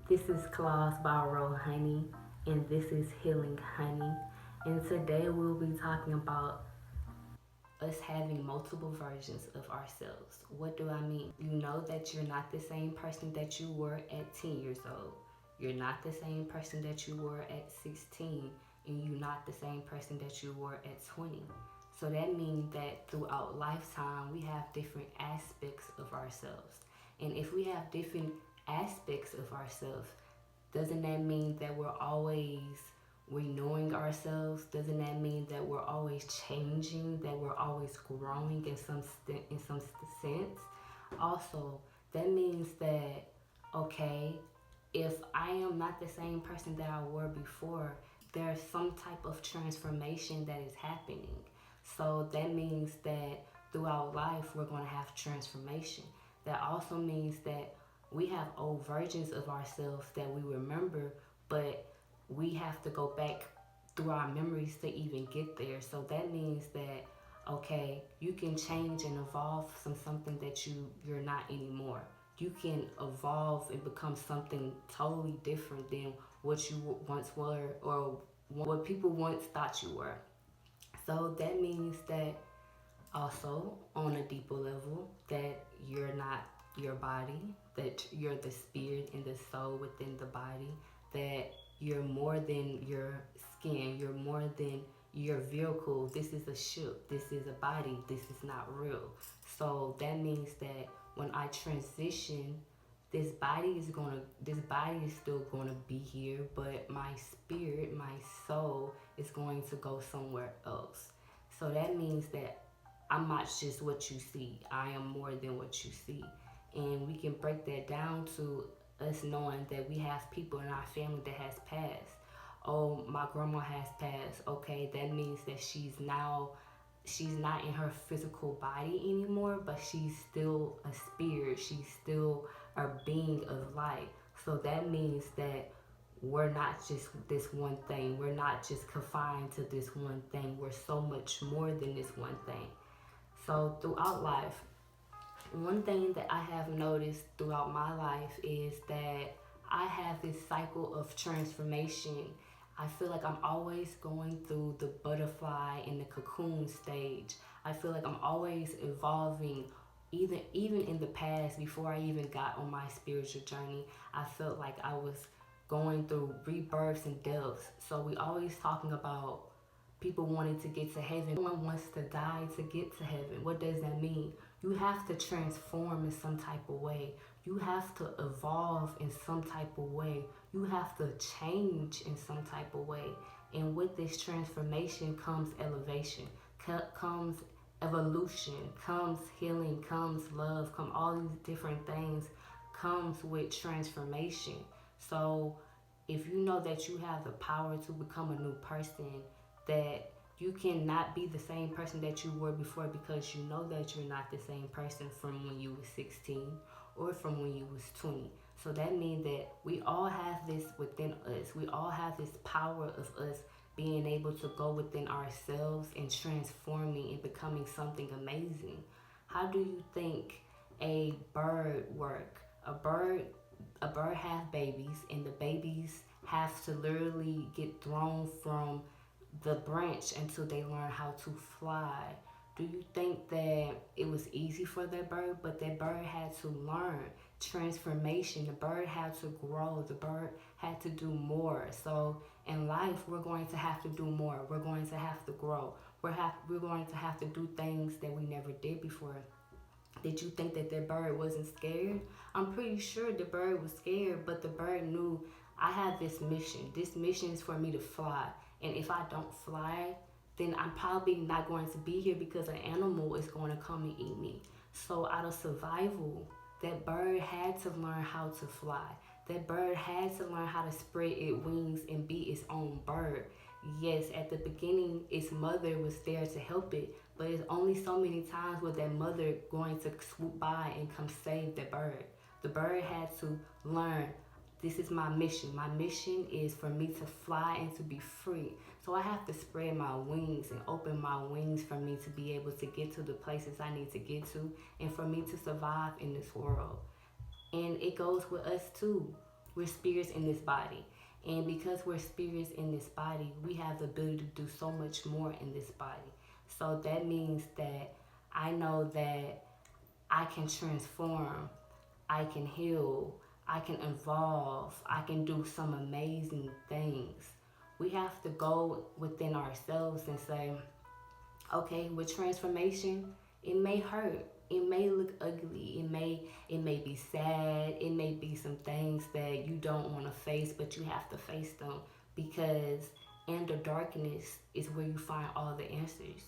This is Claws Borrow Honey, and this is Healing Honey. And today we'll be talking about us having multiple versions of ourselves. What do I mean? You know that you're not the same person that you were at 10 years old. You're not the same person that you were at 16, and you're not the same person that you were at 20. So that means that throughout lifetime, we have different aspects of ourselves. And if we have different aspects of ourselves, doesn't that mean that we're always renewing ourselves? Doesn't that mean that we're always changing, that we're always growing in some sense? Also, that means that, okay, if I am not the same person that I were before, there's some type of transformation that is happening. So that means that throughout life we're going to have transformation. That also means that we have old versions of ourselves that we remember, but we have to go back through our memories to even get there. So that means that, okay, you can change and evolve from something that you're not anymore. You can evolve and become something totally different than what you once were, or what people once thought you were. So that means that also on a deeper level, that you're not your body, that you're the spirit and the soul within the body, that you're more than your skin, you're more than your vehicle. This is a ship, this is a body, this is not real. So that means that when I transition, this body is still gonna be here, but my spirit, my soul is going to go somewhere else. So that means that I'm not just what you see. I am more than what you see. And we can break that down to us knowing that we have people in our family that has passed. Oh, my grandma has passed. Okay, that means that she's not in her physical body anymore, but she's still a spirit. She's still a being of light. So that means that we're not just this one thing. We're not just confined to this one thing. We're so much more than this one thing. So throughout life, one thing that I have noticed throughout my life is that I have this cycle of transformation. I feel like I'm always going through the butterfly and the cocoon stage. I feel like I'm always evolving. Even in the past, before I even got on my spiritual journey, I felt like I was going through rebirths and deaths. So we always talking about people wanting to get to heaven. No one wants to die to get to heaven. What does that mean? You have to transform in some type of way. You have to evolve in some type of way. You have to change in some type of way. And with this transformation comes elevation, comes evolution, comes healing, comes love, come all these different things comes with transformation. So if you know that you have the power to become a new person, that you cannot be the same person that you were before, because you know that you're not the same person from when you were 16 or from when you was 20. So that means that we all have this within us. We all have this power of us being able to go within ourselves and transforming and becoming something amazing. How do you think a bird work? A bird have babies, and the babies have to literally get thrown from the branch until they learn how to fly. Do you think that it was easy for that bird? But that bird had to learn transformation. The bird had to grow. The bird had to do more. So in life, we're going to have to do more. We're going to have to grow. We're going to have to do things that we never did before. Did you think that that bird wasn't scared? I'm pretty sure the bird was scared, but the bird knew, I have this mission. This mission is for me to fly. And if I don't fly, then I'm probably not going to be here, because an animal is going to come and eat me. So out of survival, that bird had to learn how to fly. That bird had to learn how to spread its wings and be its own bird. Yes, at the beginning, its mother was there to help it, but it's only so many times where that mother going to swoop by and come save the bird. The bird had to learn, this is my mission. My mission is for me to fly and to be free. So I have to spread my wings and open my wings for me to be able to get to the places I need to get to, and for me to survive in this world. And it goes with us too. We're spirits in this body. And because we're spirits in this body, we have the ability to do so much more in this body. So that means that I know that I can transform, I can heal, I can evolve, I can do some amazing things. We have to go within ourselves and say, okay, with transformation, it may hurt. It may look ugly. It may be sad. It may be some things that you don't want to face, but you have to face them because in the darkness is where you find all the answers.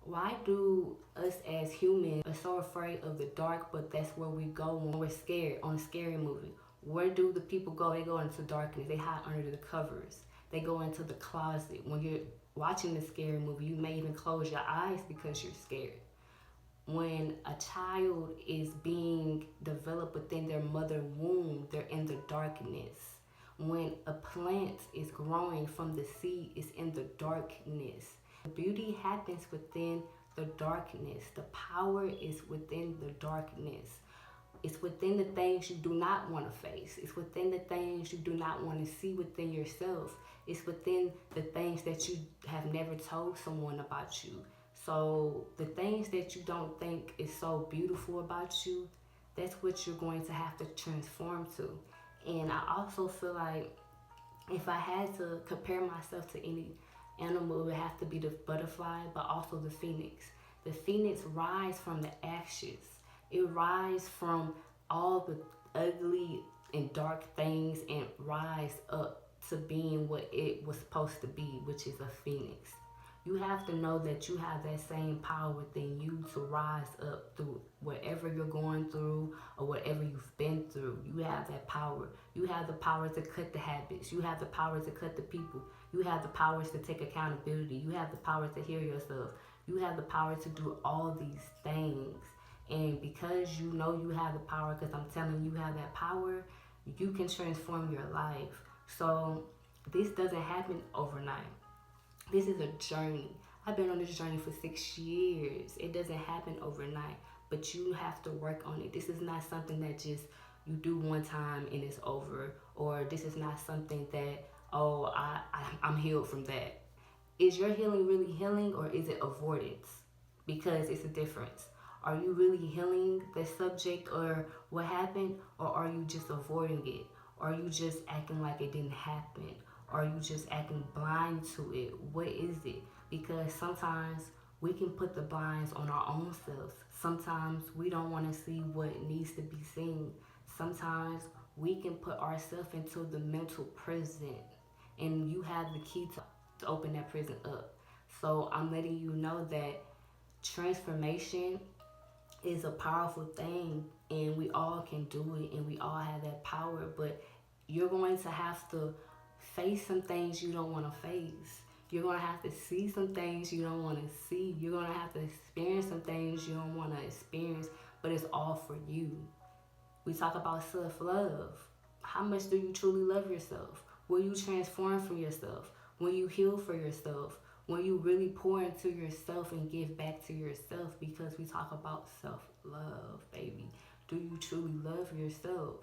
Why do us as humans are so afraid of the dark, but that's where we go when we're scared on a scary movie? Where do the people go? They go into darkness. They hide under the covers. They go into the closet. When you're watching the scary movie, you may even close your eyes because you're scared. When a child is being developed within their mother womb, they're in the darkness. When a plant is growing from the seed, it's in the darkness. Beauty happens within the darkness. The power is within the darkness. It's within the things you do not want to face. It's within the things you do not want to see within yourself. It's within the things that you have never told someone about you. So the things that you don't think is so beautiful about you, that's what you're going to have to transform to. And I also feel like if I had to compare myself to any animal, it would have to be the butterfly, but also the phoenix. The phoenix rise from the ashes. It rise from all the ugly and dark things and rise up to being what it was supposed to be, which is a phoenix. You have to know that you have that same power within you to rise up through whatever you're going through or whatever you've been through. You have that power. You have the power to cut the habits. You have the power to cut the people. You have the powers to take accountability. You have the power to heal yourself. You have the power to do all these things. And because you know you have the power, because I'm telling you have that power, you can transform your life. So this doesn't happen overnight. This is a journey. I've been on this journey for 6 years. It doesn't happen overnight, but you have to work on it. This is not something that just you do one time and it's over, or this is not something that, oh, I'm healed from that. Is your healing really healing, or is it avoidance? Because it's a difference. Are you really healing the subject or what happened, or are you just avoiding it? Are you just acting like it didn't happen? Are you just acting blind to it? What is it? Because sometimes we can put the blinds on our own selves. Sometimes we don't want to see what needs to be seen. Sometimes we can put ourselves into the mental prison, and you have the key to open that prison up. So I'm letting you know that transformation is a powerful thing, and we all can do it, and we all have that power. But you're going to have to face some things you don't want to face. You're going to have to see some things you don't want to see. You're going to have to experience some things you don't want to experience, but it's all for you. We talk about self-love. How much do you truly love yourself? Will you transform from yourself? Will you heal for yourself? When you really pour into yourself and give back to yourself, because we talk about self-love, baby. Do you truly love yourself?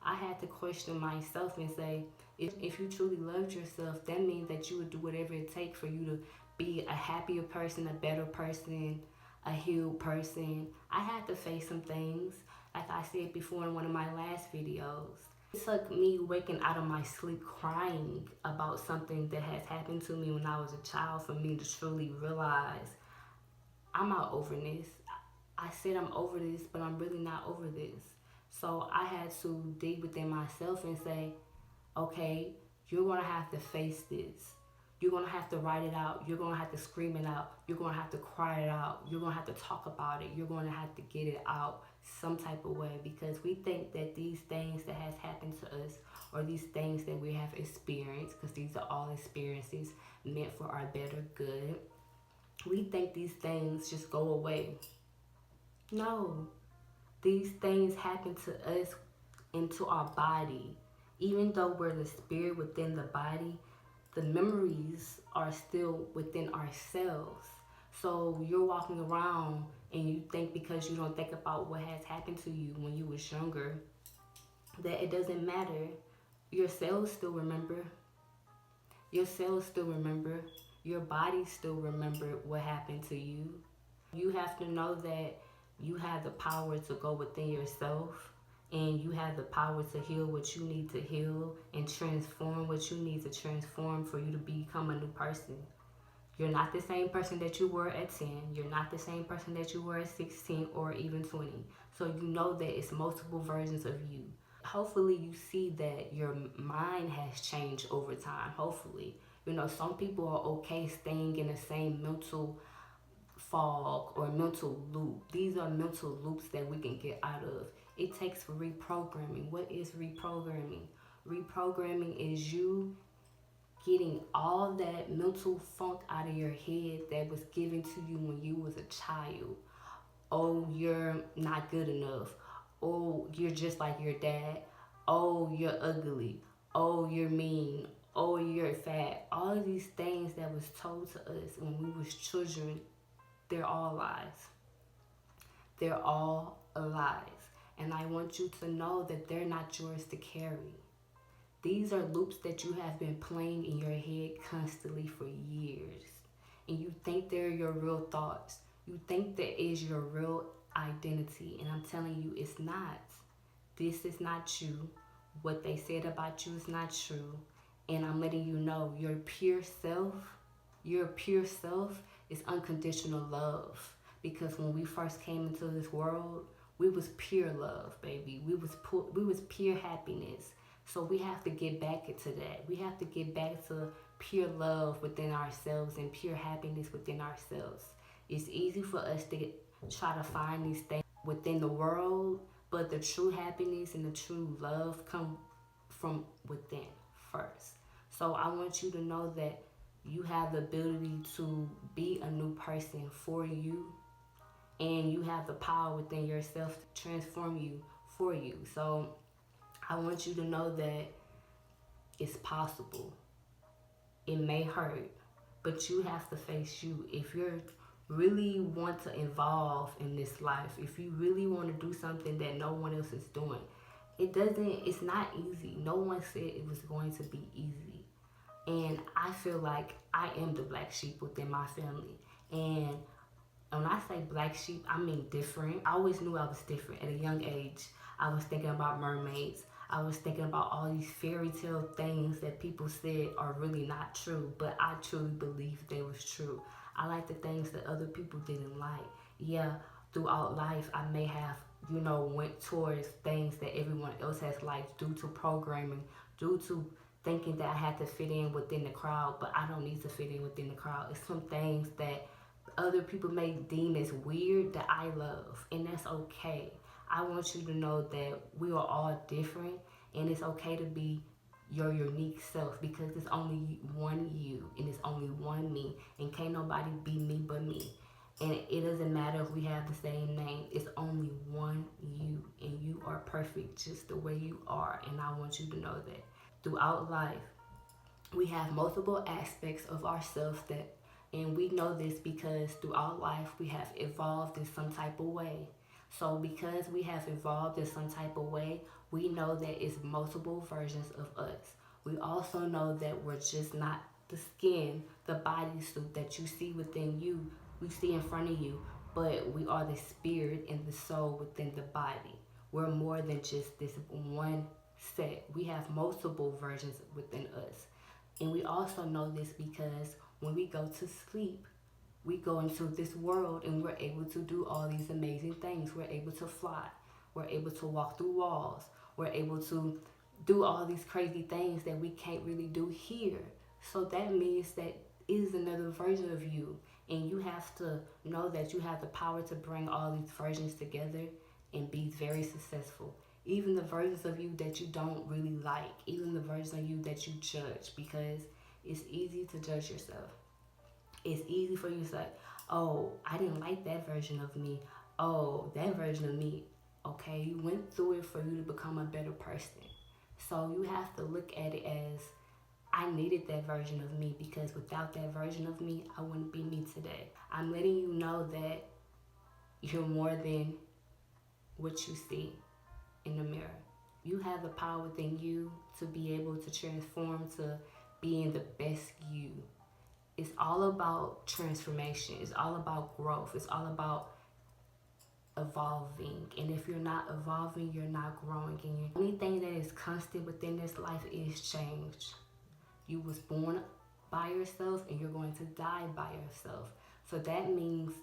I had to question myself and say, if you truly loved yourself, that means that you would do whatever it takes for you to be a happier person, a better person, a healed person. I had to face some things, like I said before in one of my last videos. It took me waking out of my sleep crying about something that has happened to me when I was a child for me to truly realize I'm not over this. I said I'm over this, but I'm really not over this. So I had to dig within myself and say, okay, you're going to have to face this. You're going to have to write it out. You're going to have to scream it out. You're going to have to cry it out. You're going to have to talk about it. You're going to have to get it out some type of way, because we think that these things that has happened to us, or these things that we have experienced, because these are all experiences meant for our better good, we think these things just go away. No, these things happen to us into our body. Even though we're the spirit within the body, the memories are still within ourselves. So you're walking around and you think, because you don't think about what has happened to you when you was younger, that it doesn't matter. Your cells still remember. Your cells still remember. Your body still remember what happened to you. You have to know that you have the power to go within yourself, and you have the power to heal what you need to heal and transform what you need to transform for you to become a new person. You're not the same person that you were at 10. You're not the same person that you were at 16 or even 20. So you know that it's multiple versions of you. Hopefully you see that your mind has changed over time. Hopefully. Some people are okay staying in the same mental fog or mental loop. These are mental loops that we can get out of. It takes reprogramming. What is reprogramming? Reprogramming is you getting all that mental funk out of your head that was given to you when you was a child. Oh, you're not good enough. Oh, you're just like your dad. Oh, you're ugly. Oh, you're mean. Oh, you're fat. All of these things that was told to us when we was children, they're all lies. They're all lies. And I want you to know that they're not yours to carry. These are loops that you have been playing in your head constantly for years. And you think they're your real thoughts. You think that is your real identity. And I'm telling you, it's not. This is not you. What they said about you is not true. And I'm letting you know your pure self is unconditional love. Because when we first came into this world, we was pure love, baby. We was pure happiness. So we have to get back to that. We have to get back to pure love within ourselves and pure happiness within ourselves. It's easy for us to try to find these things within the world, but the true happiness and the true love come from within first. So I want you to know that you have the ability to be a new person for you, and you have the power within yourself to transform you for you. So I want you to know that it's possible. It may hurt, but you have to face you. If you really want to evolve in this life, if you really want to do something that no one else is doing, it's not easy. No one said it was going to be easy. And I feel like I am the black sheep within my family. And when I say black sheep, I mean different. I always knew I was different at a young age. I was thinking about mermaids. I was thinking about all these fairy tale things that people said are really not true, but I truly believe they was true. I like the things that other people didn't like. Yeah, throughout life, I may have, went towards things that everyone else has liked due to programming, due to thinking that I had to fit in within the crowd, but I don't need to fit in within the crowd. It's some things that other people may deem as weird that I love, and that's okay. I want you to know that we are all different, and it's okay to be your unique self, because there's only one you and it's only one me, and can't nobody be me but me. And it doesn't matter if we have the same name. It's only one you, and you are perfect just the way you are. And I want you to know that throughout life, we have multiple aspects of ourselves and we know this because throughout life we have evolved in some type of way. So because we have evolved in some type of way, we know that it's multiple versions of us. We also know that we're just not the skin, the bodysuit that you see within you, we see in front of you, but we are the spirit and the soul within the body. We're more than just this one set. We have multiple versions within us. And we also know this because when we go to sleep, we go into this world and we're able to do all these amazing things. We're able to fly. We're able to walk through walls. We're able to do all these crazy things that we can't really do here. So that means that is another version of you. And you have to know that you have the power to bring all these versions together and be very successful. Even the versions of you that you don't really like, even the versions of you that you judge, because it's easy to judge yourself. It's easy for you to say, oh, I didn't like that version of me. Oh, that version of me. Okay, you went through it for you to become a better person. So you have to look at it as, I needed that version of me, because without that version of me, I wouldn't be me today. I'm letting you know that you're more than what you see in the mirror. You have the power within you to be able to transform to being the best you. It's all about transformation. It's all about growth. It's all about evolving. And if you're not evolving, you're not growing. And the only thing that is constant within this life is change. You was born by yourself and you're going to die by yourself. So that means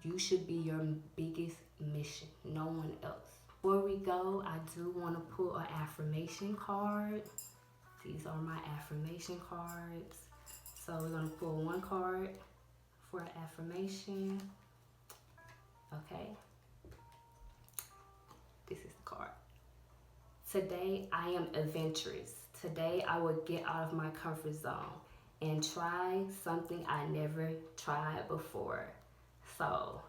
you should be your biggest mission, no one else. Before we go, I do want to pull an affirmation card. These are my affirmation cards. So we're going to pull one card for affirmation. Okay. This is the card. Today I am adventurous. Today I will get out of my comfort zone and try something I never tried before. So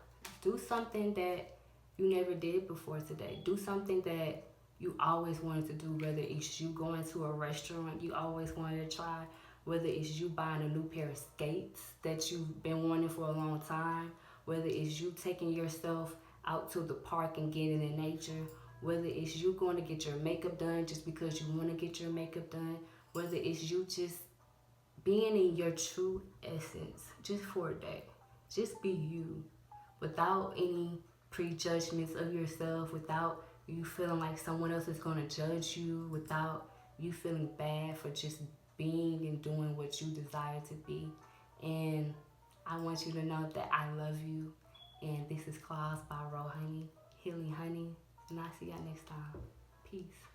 do something that you never did before today. Do something that you always wanted to do, whether it's you going to a restaurant you always wanted to try, whether it's you buying a new pair of skates that you've been wanting for a long time, whether it's you taking yourself out to the park and getting in nature, whether it's you going to get your makeup done just because you want to get your makeup done, whether it's you just being in your true essence just for a day. Just be you without any prejudgments of yourself, without you feeling like someone else is going to judge you, without you feeling bad for just being and doing what you desire to be. And I want you to know that I love you. And this is Claws by Raw Honey, Healing Honey. And I'll see y'all next time. Peace.